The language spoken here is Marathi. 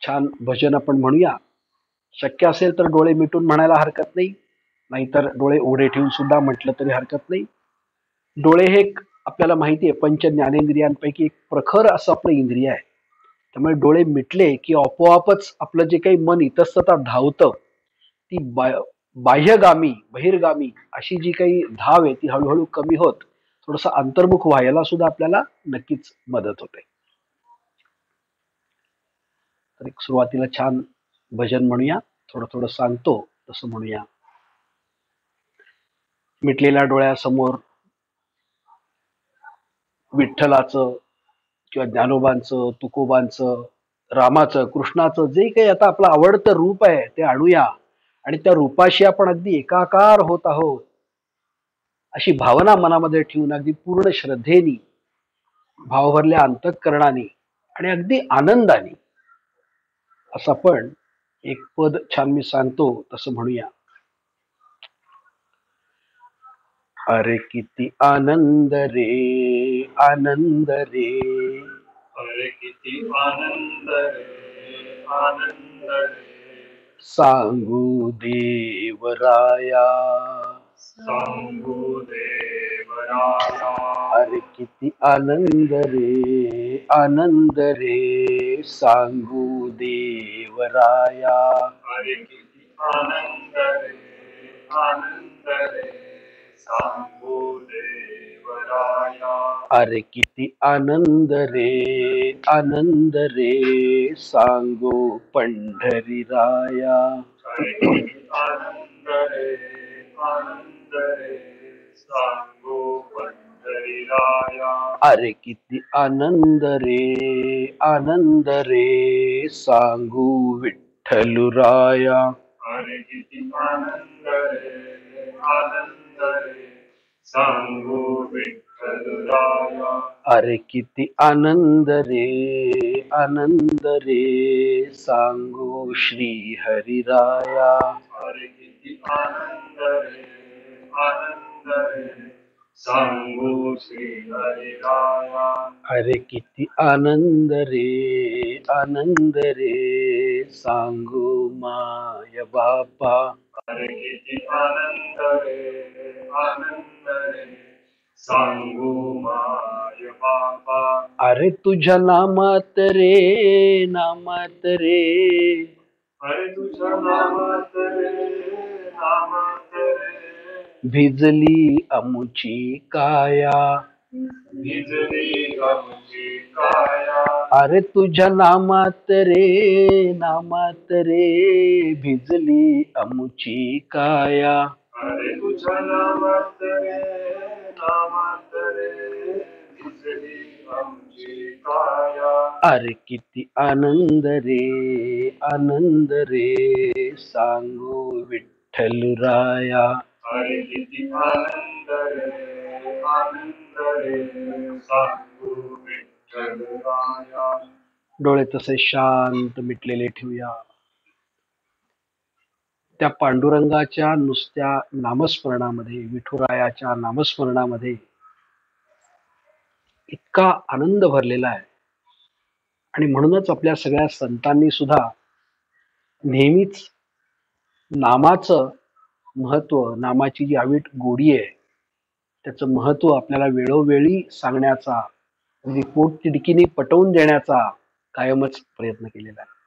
छान भजन आपण म्हणूया. शक्य असेल तर डोळे मिटून म्हणायला हरकत नाही, नाहीतर डोळे उघडे ठेवून सुद्धा म्हटलं तरी हरकत नाही. डोळे हे आपल्याला माहिती आहे पंच ज्ञानेंद्रियांपैकी एक प्रखर असं आपलं इंद्रिय आहे. त्यामुळे डोळे मिटले की आपोआपच आपलं जे काही मन इतस्ततः धावतं, ती बाह्यगामी बहिर्गामी अशी जी काही धाव आहे ती हळूहळू कमी होत थोडस अंतर्मुख व्हायला सुद्धा आपल्याला नक्कीच मदत होते. तर एक सुरुवातीला छान भजन म्हणूया, थोडं थोडं सांगतो तसं म्हणूया. मिटलेल्या डोळ्यासमोर विठ्ठलाचं किंवा ज्ञानोबांचं, तुकोबांचं, रामाचं, कृष्णाचं जे काही आता आपलं आवडतं रूप आहे ते आणूया आणि त्या रूपाशी आपण अगदी एकाकार होत आहोत अशी भावना मनामध्ये ठेवून अगदी पूर्ण श्रद्धेनी, भावभरल्या अंतःकरणाने आणि अगदी आनंदाने असं आपण एक पद छान मी सांगतो तसं म्हणूया. अरे किती आनंद रे, आनंद रे, अरे किती आनंद रे, आनंद रे, सांगू देवराया, सांगू देवराया. अरे किती आनंद रे, आनंद रे, सांगू देवराया. अरे किती आनंद रे, आनंद रे, सांगू देवराया. अरे किती आनंद रे, आनंद रे, सांगू पंढरीराया. अरे किती आनंद रे, आनंद रे, सांगू पंढरीराया. अरे किती आनंद रे, आनंद रे, सांगू विठ्ठलुराया. अरे किती आनंद रे, आनंद रे, सांगू विठ्ठलराया. अरे किती आनंद रे, आनंद रे, सांगू श्री हरिराया. अरे किती आनंद रे, आनंद रे, सांगू श्री हरिराया. अरे किती आनंद रे, आनंद रे, सांगू माय बापा. अरे किती आनंद रे, आनंद रे, सांगू माय बापा. अरे तुझ्या नामात रे, नामात रे, अरे तुझ्या नामात रे, नामात रे, भिजली अमुची काया. भिजली आमची काया. अरे तुझ्या नामात रे, नामात रे, भिजली अमुची काया. अरे तुझ्या नामात रे, नामात रे, भिजली आमची काया. अरे किती आनंद रे, आनंद रे, सांगू विठ्ठलराया. अरे किती आनंद रे, आनंद रे, सांगू विठ्ठलराया. डोळे तसे शांत मिटलेले ठेवूया. त्या पांडुरंगाच्या नुसत्या नामस्मरणामध्ये, विठुरायाच्या नामस्मरणामध्ये इतका आनंद भरलेला आहे. आणि म्हणूनच आपल्या सगळ्या संतांनी सुद्धा नेहमीच नामाचं महत्व, नामाची जी अवीट गोडी आहे त्याचं महत्व आपल्याला वेळोवेळी सांगण्याचा, अगदी पोटतिडकीने पटवून देण्याचा कायमच प्रयत्न केलेला आहे.